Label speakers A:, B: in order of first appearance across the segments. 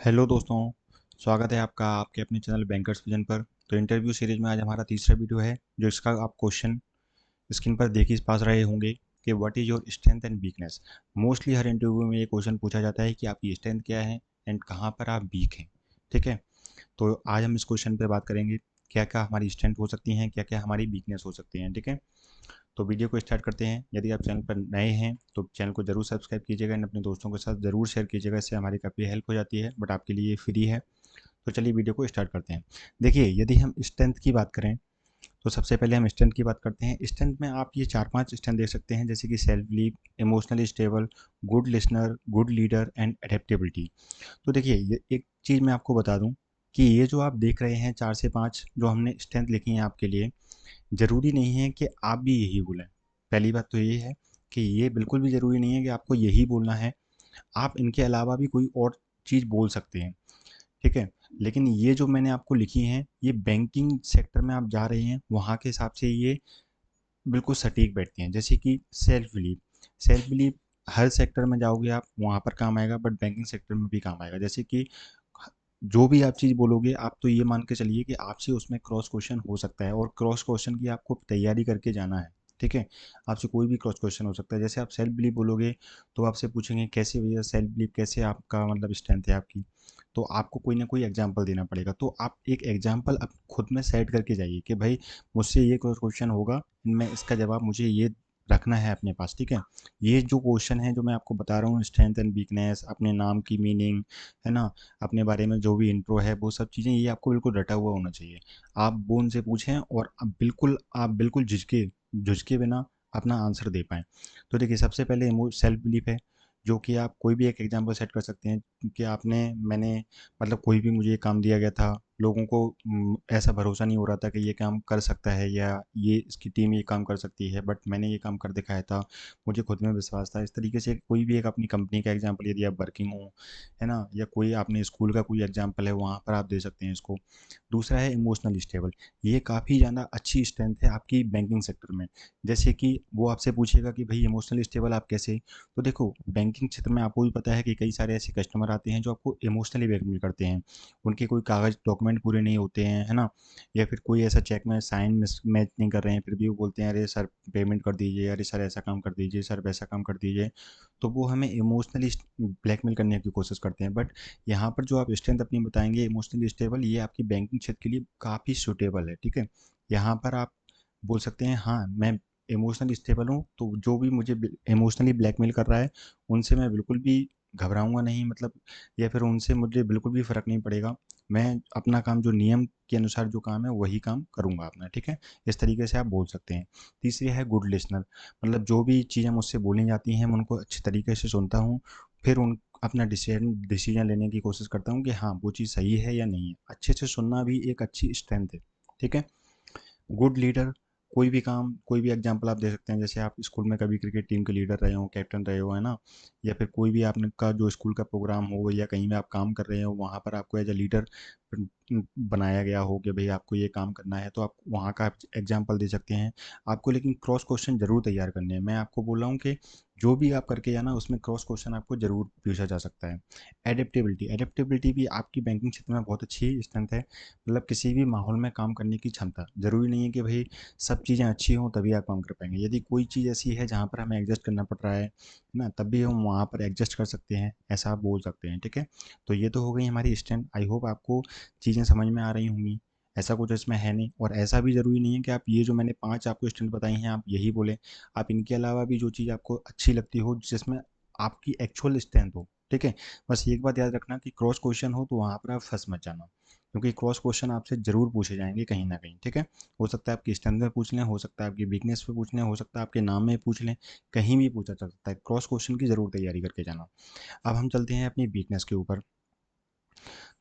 A: Hello दोस्तों। स्वागत है आपका आपके अपने चैनल बैंकर्स विजन पर। तो इंटरव्यू सीरीज में आज हमारा तीसरा वीडियो है जो इसका आप क्वेश्चन स्क्रीन पर देख ही पास रहे होंगे कि what is your strength and weakness. Mostly her interview में ये क्वेश्चन पूछा जाता है कि आपकी स्ट्रेंथ क्या है एंड कहाँ पर आप वीक हैं। ठीक है, तो आज हम इस क्वेश्चन पर बात करेंगे क्या क्या हमारी स्ट्रेंथ हो सकती हैं, क्या क्या हमारी वीकनेस हो सकती हैं। ठीक है, तो वीडियो को स्टार्ट करते हैं। यदि आप चैनल पर नए हैं तो चैनल को जरूर सब्सक्राइब कीजिएगा एंड अपने दोस्तों के साथ ज़रूर शेयर कीजिएगा, इससे हमारी काफ़ी हेल्प हो जाती है, बट आपके लिए फ्री है। तो चलिए वीडियो को स्टार्ट करते हैं। देखिए, यदि हम स्ट्रेंथ की बात करें तो सबसे पहले हम स्ट्रेंथ की बात करते हैं। स्ट्रेंथ में आप ये 4-5 स्ट्रेंथ देख सकते हैं, जैसे कि self believe, emotionally stable, good listener, good leader and adaptability. तो देखिए, ये एक चीज़ मैं आपको बता दूं कि ये जो आप देख रहे हैं 4 से 5 जो हमने स्ट्रेंथ लिखी हैं आपके लिए, ज़रूरी नहीं है कि आप भी यही बोलें। पहली बात तो ये है कि ये बिल्कुल भी ज़रूरी नहीं है कि आपको यही बोलना है। आप इनके अलावा भी कोई और चीज़ बोल सकते हैं। ठीक है, लेकिन ये जो मैंने आपको लिखी हैं ये बैंकिंग सेक्टर में आप जा रहे हैं वहाँ के हिसाब से ये बिल्कुल सटीक बैठती हैं। जैसे कि सेल्फ बिलीव हर सेक्टर में जाओगे आप वहाँ पर काम आएगा, बट बैंकिंग सेक्टर में भी काम आएगा। जैसे कि जो भी आप चीज़ बोलोगे आप तो ये मान के चलिए कि आपसे उसमें क्रॉस क्वेश्चन हो सकता है, और क्रॉस क्वेश्चन की आपको तैयारी करके जाना है। ठीक है, आपसे कोई भी क्रॉस क्वेश्चन हो सकता है। जैसे आप सेल्फ बिलीव बोलोगे तो आपसे पूछेंगे कैसे भैया सेल्फ बिलीव कैसे आपका मतलब स्ट्रेंथ है आपकी, तो आपको कोई ना कोई एग्जाम्पल देना पड़ेगा। तो आप एक एग्जाम्पल अब खुद में सेट करके जाइए कि भाई मुझसे ये क्वेश्चन होगा, मैं इसका जवाब मुझे ये रखना है अपने पास। ठीक है, ये जो क्वेश्चन है जो मैं आपको बता रहा हूँ, स्ट्रेंथ एंड वीकनेस, अपने नाम की मीनिंग, है ना, अपने बारे में जो भी इंट्रो है वो सब चीज़ें, ये आपको बिल्कुल रटा हुआ होना चाहिए। आप वो उनसे पूछें और आप बिल्कुल झिझके झुझके बिना अपना आंसर दे पाएँ। तो देखिए, सबसे पहले सेल्फ बिलीफ है, जो कि आप कोई भी एक एग्जांपल सेट कर सकते हैं कि मैंने मतलब कोई भी मुझे ये काम दिया गया था, लोगों को ऐसा भरोसा नहीं हो रहा था कि ये काम कर सकता है या ये इसकी टीम ये काम कर सकती है, बट मैंने ये काम कर दिखाया था, मुझे खुद में विश्वास था। इस तरीके से कोई भी एक अपनी कंपनी का एग्जांपल, यदि आप वर्किंग हो, है ना, या कोई आपने स्कूल का कोई एग्जांपल है वहाँ पर आप दे सकते हैं इसको। दूसरा है इमोशनल स्टेबल। ये काफ़ी ज़्यादा अच्छी स्ट्रेंथ है आपकी बैंकिंग सेक्टर में। जैसे कि वो आपसे पूछेगा कि भाई इमोशनली स्टेबल आप कैसे। तो देखो, बैंकिंग क्षेत्र में आपको भी पता है कि कई सारे ऐसे कस्टमर आते हैं जो आपको इमोशनली ब्लैकमेल करते हैं। उनके कोई कागज़ डॉक्यूमेंट पूरे नहीं होते हैं, है ना, या फिर कोई ऐसा चेक में साइन मैच नहीं कर रहे हैं, फिर भी वो बोलते हैं अरे सर पेमेंट कर दीजिए, अरे सर ऐसा काम कर दीजिए, सर वैसा काम कर दीजिए। तो वो हमें इमोशनली ब्लैकमेल करने की कोशिश करते हैं। बट यहाँ पर जो आप स्ट्रेंथ अपनी बताएंगे इमोशनली स्टेबल, ये आपकी बैंकिंग क्षेत्र के लिए काफ़ी सूटेबल है। ठीक है, यहाँ पर आप बोल सकते हैं हाँ मैं इमोशनली स्टेबल हूँ, तो जो भी मुझे इमोशनली ब्लैकमेल कर रहा है उनसे मैं बिल्कुल भी घबराऊंगा नहीं, मतलब, या फिर उनसे मुझे बिल्कुल भी फ़र्क नहीं पड़ेगा। मैं अपना काम जो नियम के अनुसार जो काम है वही काम करूंगा अपना। ठीक है, इस तरीके से आप बोल सकते हैं। तीसरी है गुड लिसनर। मतलब जो भी चीज़ें मुझसे बोली जाती हैं मैं उनको अच्छे तरीके से सुनता हूँ, फिर उन अपना डिसीजन लेने की कोशिश करता हूँ कि हाँ वो चीज़ सही है या नहीं है। अच्छे से सुनना भी एक अच्छी स्ट्रेंथ है। ठीक है, गुड लीडर, कोई भी काम कोई भी एग्जांपल आप दे सकते हैं। जैसे आप स्कूल में कभी क्रिकेट टीम के लीडर रहे हो, कैप्टन रहे हो, है ना, या फिर कोई भी आपने का जो स्कूल का प्रोग्राम हो या कहीं में आप काम कर रहे हो वहाँ पर आपको एज अ लीडर बनाया गया हो कि भाई आपको ये काम करना है, तो आप वहाँ का एग्जाम्पल दे सकते हैं। आपको लेकिन क्रॉस क्वेश्चन जरूर तैयार करने हैं। मैं आपको बोल रहा हूँ कि जो भी आप करके जाना उसमें क्रॉस क्वेश्चन आपको जरूर पूछा जा सकता है। एडेप्टेबिलिटी भी आपकी बैंकिंग क्षेत्र में बहुत अच्छी स्ट्रेंथ है। मतलब किसी भी माहौल में काम करने की क्षमता, ज़रूरी नहीं है कि भाई सब चीज़ें अच्छी हों तभी आप काम कर पाएंगे। यदि कोई चीज़ ऐसी है जहाँ पर हमें एडजस्ट करना पड़ रहा है ना, तब भी हम वहाँ पर एडजस्ट कर सकते हैं, ऐसा आप बोल सकते हैं। ठीक है, तो ये तो हो गई हमारी स्ट्रेंथ। आई होप आपको चीज़ें समझ में आ रही होंगी। ऐसा कुछ इसमें है नहीं, और ऐसा भी ज़रूरी नहीं है कि आप ये जो मैंने 5 आपको स्ट्रेंथ बताई हैं आप यही बोलें। आप इनके अलावा भी जो चीज़ आपको अच्छी लगती हो, जिसमें आपकी एक्चुअल स्ट्रेंथ हो। ठीक है, बस एक बात याद रखना कि क्रॉस क्वेश्चन हो तो वहाँ पर आप फंस मत जाना, क्योंकि क्रॉस क्वेश्चन आपसे ज़रूर पूछे जाएंगे कहीं ना कहीं। ठीक है, हो सकता है आपकी स्ट्रेंथ में पूछ लें, हो सकता है आपकी वीकनेस पे पूछ लें, हो सकता है आपके नाम में पूछ लें, कहीं भी पूछा जा सकता है। क्रॉस क्वेश्चन की ज़रूर तैयारी करके जाना। अब हम चलते हैं अपनी वीकनेस के ऊपर।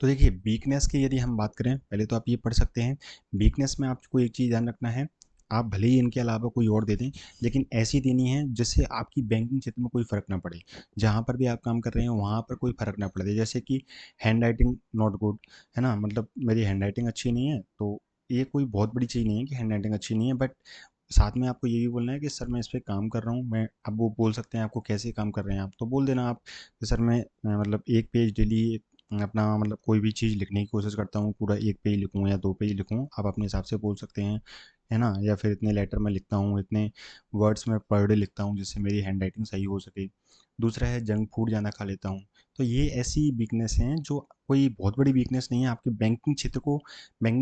A: तो देखिए, वीकनेस की यदि हम बात करें, पहले तो आप ये पढ़ सकते हैं। वीकनेस में आपको एक चीज़ ध्यान रखना है, आप भले ही इनके अलावा कोई और दे दें, लेकिन ऐसी देनी है जिससे आपकी बैंकिंग क्षेत्र में कोई फ़र्क ना पड़े। जहाँ पर भी आप काम कर रहे हैं वहाँ पर कोई फ़र्क ना पड़े। जैसे कि हैंड राइटिंग नॉट गुड, है ना, मतलब मेरी हैंड राइटिंग अच्छी नहीं है, तो ये कोई बहुत बड़ी चीज़ नहीं है कि हैंड राइटिंग अच्छी नहीं है, बट साथ में आपको ये भी बोलना है कि सर मैं इस पे काम कर रहा हूँ। मैं अब वो बोल सकते हैं आपको कैसे काम कर रहे हैं आप, तो बोल देना आप कि सर मैं मतलब एक पेज डेली अपना मतलब कोई भी चीज़ लिखने की कोशिश करता हूँ, पूरा 1 पेज लिखूँ या 2 पेज लिखूँ, आप अपने हिसाब से बोल सकते हैं, है ना? या फिर इतने लेटर में लिखता हूँ, इतने वर्ड्स में पर डे लिखता हूँ जिससे मेरी हैंडराइटिंग सही हो सके। दूसरा है जंक फूड ज़्यादा खा लेता हूँ। तो ये ऐसी वीकनेस हैं जो कोई बहुत बड़ी वीकनेस नहीं है, आपके बैंकिंग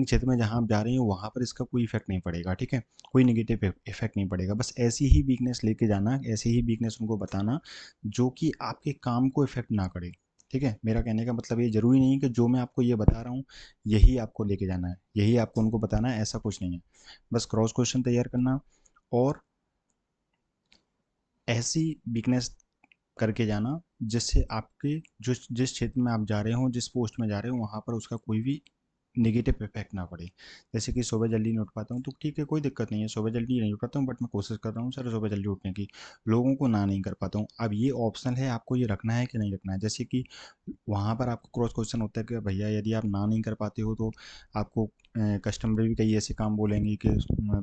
A: क्षेत्र में जहाँ आप जा रहे हो वहाँ पर इसका कोई इफ़ेक्ट नहीं पड़ेगा, ठीक है? कोई नेगेटिव इफ़ेक्ट नहीं पड़ेगा। बस ऐसी ही वीकनेस लेके जाना, ऐसी ही वीकनेस उनको बताना जो कि आपके काम को इफ़ेक्ट ना करे। ठीक है, मेरा कहने का मतलब ये ज़रूरी नहीं है कि जो मैं आपको ये बता रहा हूँ यही आपको लेके जाना है, यही आपको उनको बताना है, ऐसा कुछ नहीं है। बस क्रॉस क्वेश्चन तैयार करना और ऐसी वीकनेस करके जाना जिससे आपके जो जिस क्षेत्र में आप जा रहे हो, जिस पोस्ट में जा रहे हो, वहाँ पर उसका कोई भी नेगेटिव इफेक्ट ना पड़े। जैसे कि सुबह जल्दी नहीं उठ पाता हूँ तो ठीक है, कोई दिक्कत नहीं है, सुबह जल्दी नहीं उठ पाता हूँ बट मैं कोशिश कर रहा हूँ सर सुबह जल्दी उठने की, लोगों को ना नहीं कर पाता हूँ। अब ये ऑप्शनल है, आपको ये रखना है कि नहीं रखना है। जैसे कि वहाँ पर आपको क्रॉस क्वेश्चन होता है कि भैया यदि आप ना नहीं कर पाते हो तो आपको कस्टमर भी कई ऐसे काम बोलेंगे कि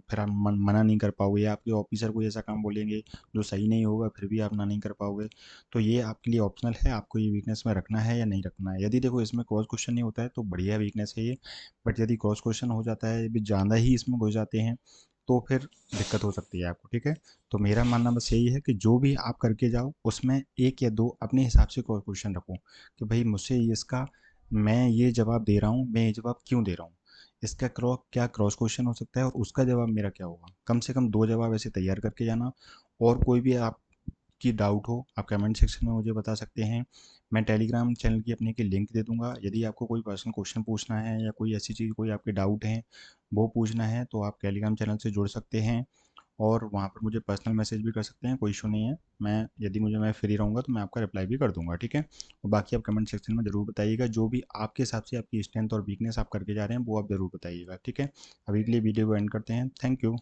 A: फिर आप मना नहीं कर पाओगे, या आपके ऑफिसर कोई ऐसा काम बोलेंगे जो सही नहीं होगा, फिर भी आप ना नहीं कर पाओगे। तो ये आपके लिए ऑप्शनल है, आपको ये वीकनेस में रखना है या नहीं रखना है। यदि देखो इसमें क्रॉस क्वेश्चन नहीं होता है तो बढ़िया वीकनेस है ये, बट यदि क्रॉस क्वेश्चन हो जाता है, भी ज़्यादा ही इसमें घुस जाते हैं तो फिर दिक्कत हो सकती है आपको, ठीक है? तो मेरा मानना बस यही है कि जो भी आप करके जाओ उसमें एक या दो अपने हिसाब से क्रॉस क्वेश्चन रखो कि भाई मुझसे इसका मैं ये जवाब दे रहा हूँ, मैं ये जवाब क्यों दे रहा हूँ, इसका क्या क्रॉस क्वेश्चन हो सकता है और उसका जवाब मेरा क्या होगा। कम से कम 2 जवाब ऐसे तैयार करके जाना। और कोई भी आपकी डाउट हो आप कमेंट सेक्शन में मुझे बता सकते हैं। मैं टेलीग्राम चैनल की अपने की लिंक दे दूँगा। यदि आपको कोई पर्सनल क्वेश्चन पूछना है या कोई ऐसी चीज़ कोई आपके डाउट हैं, वो पूछना है तो आप टेलीग्राम चैनल से जुड़ सकते हैं और वहाँ पर मुझे पर्सनल मैसेज भी कर सकते हैं, कोई इशू नहीं है। मैं फ्री रहूँगा तो मैं आपका रिप्लाई भी कर दूँगा, ठीक है? और बाकी आप कमेंट सेक्शन में ज़रूर बताइएगा, जो भी आपके हिसाब से आपकी स्ट्रेंथ और वीकनेस आप करके जा रहे हैं, वो आप ज़रूर बताइएगा, ठीक है? अभी के लिए वीडियो को एंड करते हैं। Thank you.